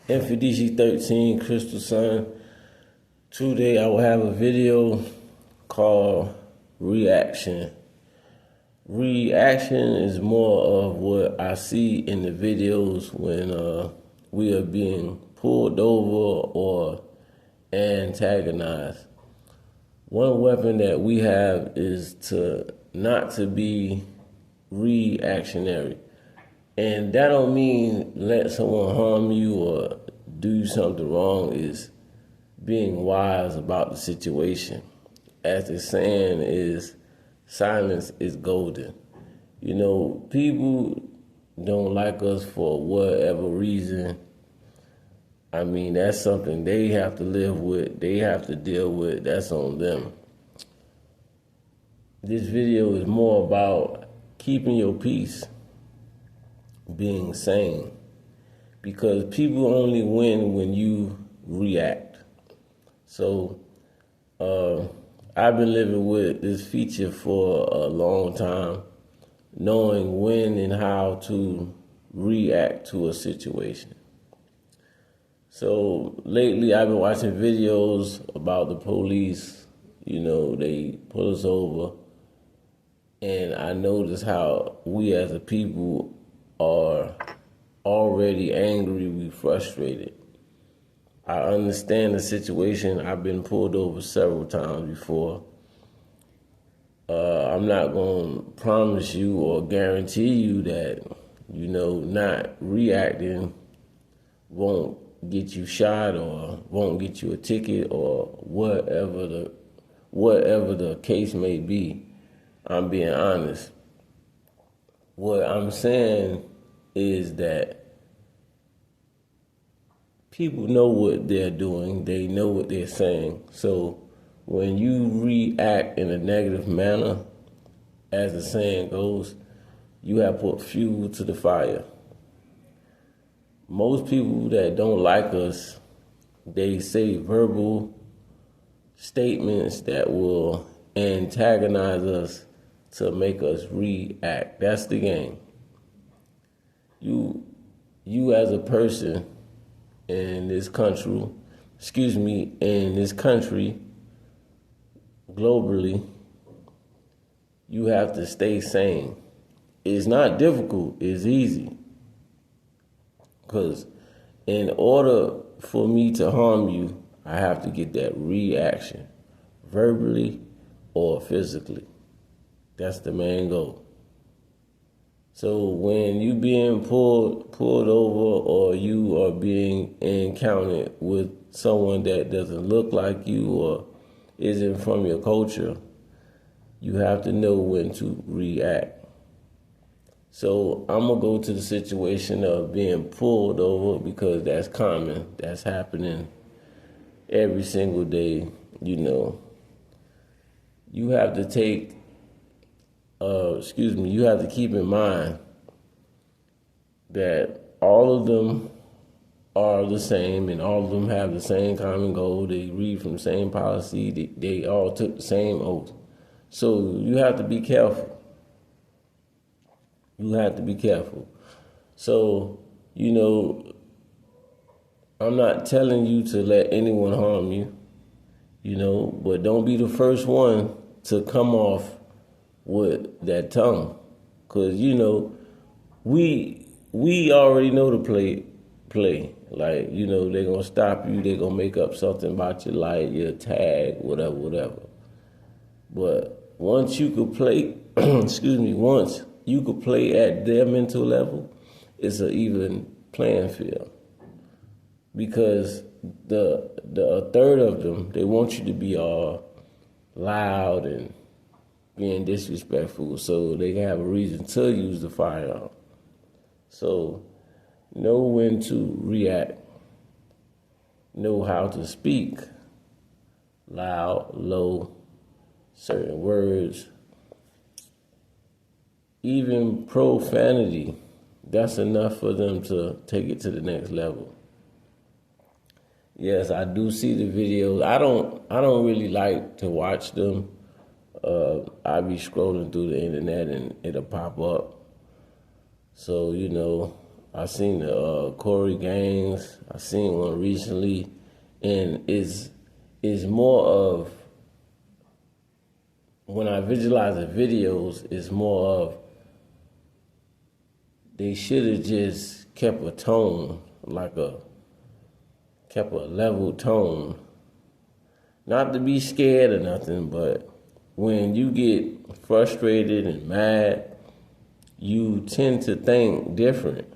Mfundishi13 CrystalSun. Today I will have a video called Reaction. Reaction is more of what I see in the videos when we are being pulled over or antagonized. One weapon that we have is not to be reactionary. And that don't mean let someone harm you or do something wrong. Is being wise about the situation. As the saying is, silence is golden. You know, people don't like us for whatever reason. I mean, that's something they have to live with. They have to deal with. That's on them. This video is more about keeping your peace, being sane, because people only win when you react. So I've been living with this feature for a long time, knowing when and how to react to a situation. So lately I've been watching videos about the police. You know, they pull us over, and I notice how we as a people are already angry, we frustrated. I understand the situation. I've been pulled over several times before. I'm not going to promise you or guarantee you that, you know, not reacting won't get you shot or won't get you a ticket or whatever the case may be. I'm being honest. What I'm saying is that people know what they're doing. They know what they're saying. So when you react in a negative manner, as the saying goes, you have put fuel to the fire. Most people that don't like us, they say verbal statements that will antagonize us to make us react. That's the game. You as a person in this country, globally, you have to stay sane. It's not difficult, it's easy. Because in order for me to harm you, I have to get that reaction, verbally or physically. That's the main goal. So when you being pulled over or you are being encountered with someone that doesn't look like you or isn't from your culture, you have to know when to react. So I'm going to go to the situation of being pulled over because that's common. That's happening every single day. You know, you have to you have to keep in mind that all of them are the same and all of them have the same common goal. They read from the same policy. They all took the same oath. So you have to be careful. You have to be careful. So, you know, I'm not telling you to let anyone harm you, you know, but don't be the first one to come off with that tongue. Because, you know, we already know the play. Like, you know, they're going to stop you. They're going to make up something about your light, your tag, whatever. But once you could play, once you could play at their mental level, it's an even playing field. Because a third of them, they want you to be all loud and being disrespectful so they can have a reason to use the firearm. So know when to react. Know how to speak. Loud, low, certain words. Even profanity, that's enough for them to take it to the next level. Yes, I do see the videos. I don't really like to watch them. I be scrolling through the internet and it'll pop up. So, you know, I seen the Corey Gaines. I seen one recently, and is more of, when I visualize the videos, it's more of, they should have just kept a tone, kept a level tone. Not to be scared or nothing, but when you get frustrated and mad, you tend to think different.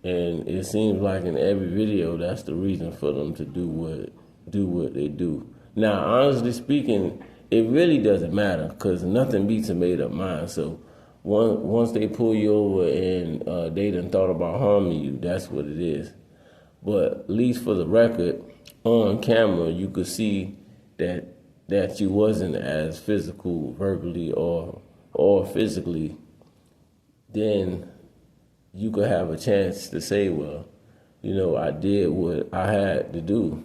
And it seems like in every video, that's the reason for them to do what they do. Now, honestly speaking, it really doesn't matter, because nothing beats a made-up mind. So once they pull you over and they done thought about harming you, that's what it is. But at least for the record, on camera, you could see that you wasn't as physical, verbally or physically. Then you could have a chance to say, well, I did what I had to do.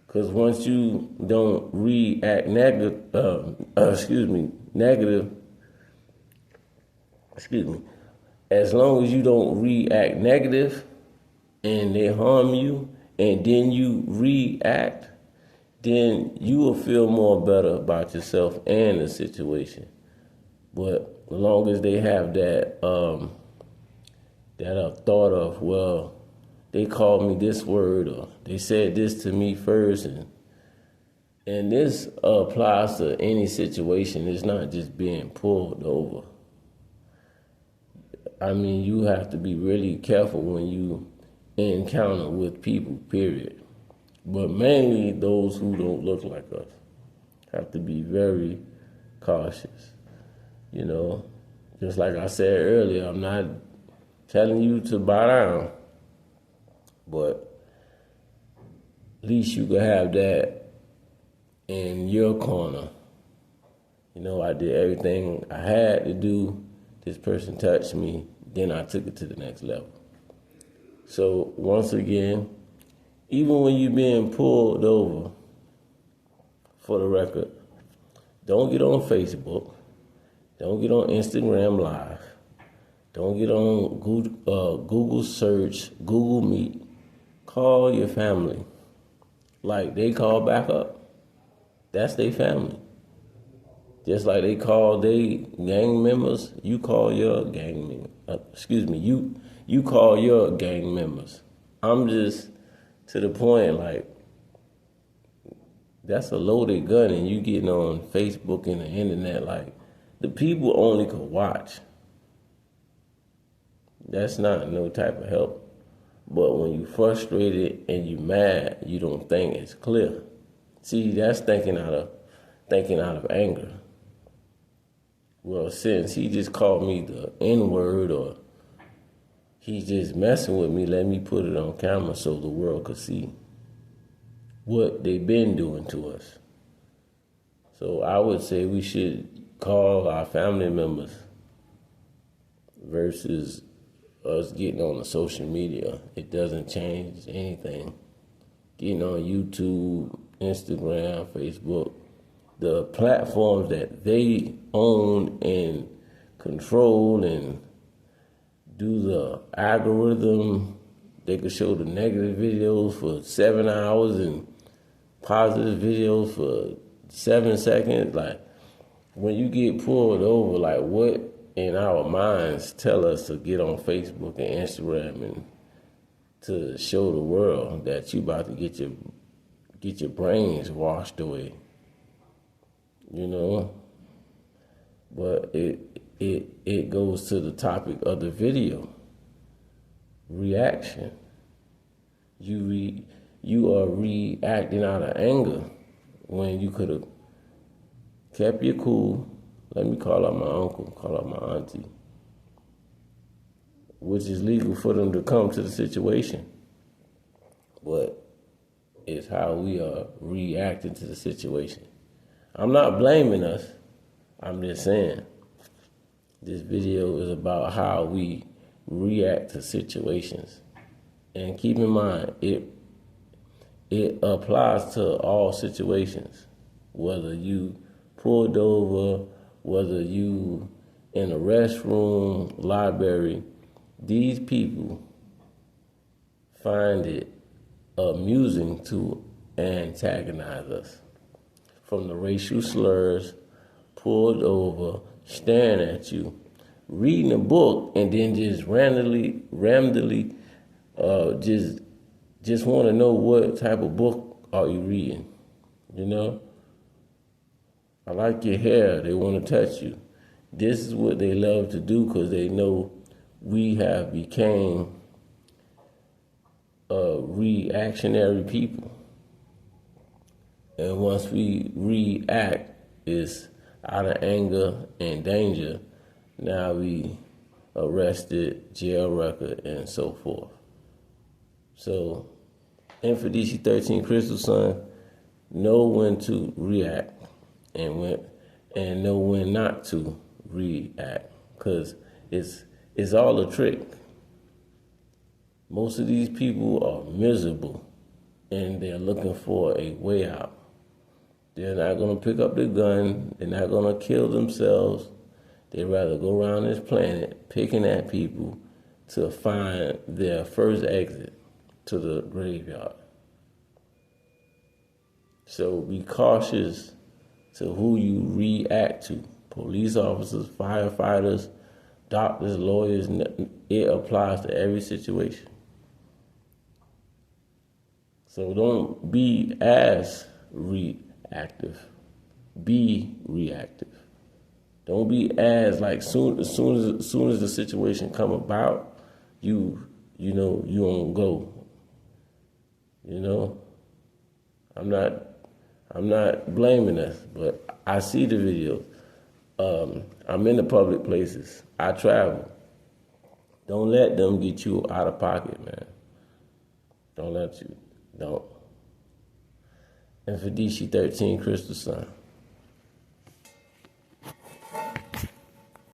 Because once you don't react negative, as long as you don't react negative and they harm you and then you react, then you will feel more better about yourself and the situation. But as long as they have that thought of, well, they called me this word, or they said this to me first, and this applies to any situation. It's not just being pulled over. I mean, you have to be really careful when you encounter with people, period. But mainly those who don't look like us have to be very cautious. Just like I said earlier, I'm not telling you to bow down, but at least you could have that in your corner. I did everything I had to do. This person touched me, then I took it to the next level. So once again, even when you're being pulled over, for the record, don't get on Facebook. Don't get on Instagram Live. Don't get on Google Search, Google Meet. Call your family. Like they call back up. That's their family. Just like they call their gang members, you call your gang members. You call your gang members. I'm just to the point, like, that's a loaded gun, and you getting on Facebook and the internet, like, the people only could watch. That's not no type of help. But when you frustrated and you mad, you don't think it's clear. See, that's thinking out of anger. Well, since he just called me the N-word, or he's just messing with me, let me put it on camera so the world could see what they've been doing to us. So I would say we should call our family members versus us getting on the social media. It doesn't change anything. Getting on YouTube, Instagram, Facebook, the platforms that they own and control and do the algorithm. They could show the negative videos for 7 hours and positive videos for 7 seconds. Like, when you get pulled over, like, what in our minds tell us to get on Facebook and Instagram and to show the world that you about to get your brains washed away, But it goes to the topic of the video. Reaction. You are reacting out of anger when you could have kept your cool. Let me call out my uncle, call out my auntie, which is legal for them to come to the situation. But it's how we are reacting to the situation. I'm not blaming us. I'm just saying this video is about how we react to situations. And keep in mind, it applies to all situations, whether you pulled over, whether you in a restroom, library, these people find it amusing to antagonize us. From the racial slurs, pulled over, staring at you, reading a book, and then just randomly, just want to know what type of book are you reading. You know, I like your hair. They want to touch you. This is what they love to do because they know we have became reactionary people. And once we react, it's out of anger and danger. Now we arrested, jail record, and so forth. So, Mfundishi13 CrystalSun, know when to react and know when not to react, because it's all a trick. Most of these people are miserable and they're looking for a way out. They're not going to pick up their gun. They're not going to kill themselves. They'd rather go around this planet picking at people to find their first exit to the graveyard. So be cautious to who you react to. Police officers, firefighters, doctors, lawyers, it applies to every situation. So don't be as reactive. Be reactive. Don't be as like as soon as the situation come about, you don't go. You know, I'm not blaming us, but I see the videos. I'm in the public places. I travel. Don't let them get you out of pocket, man. Don't. Mfundishi13 CrystalSun.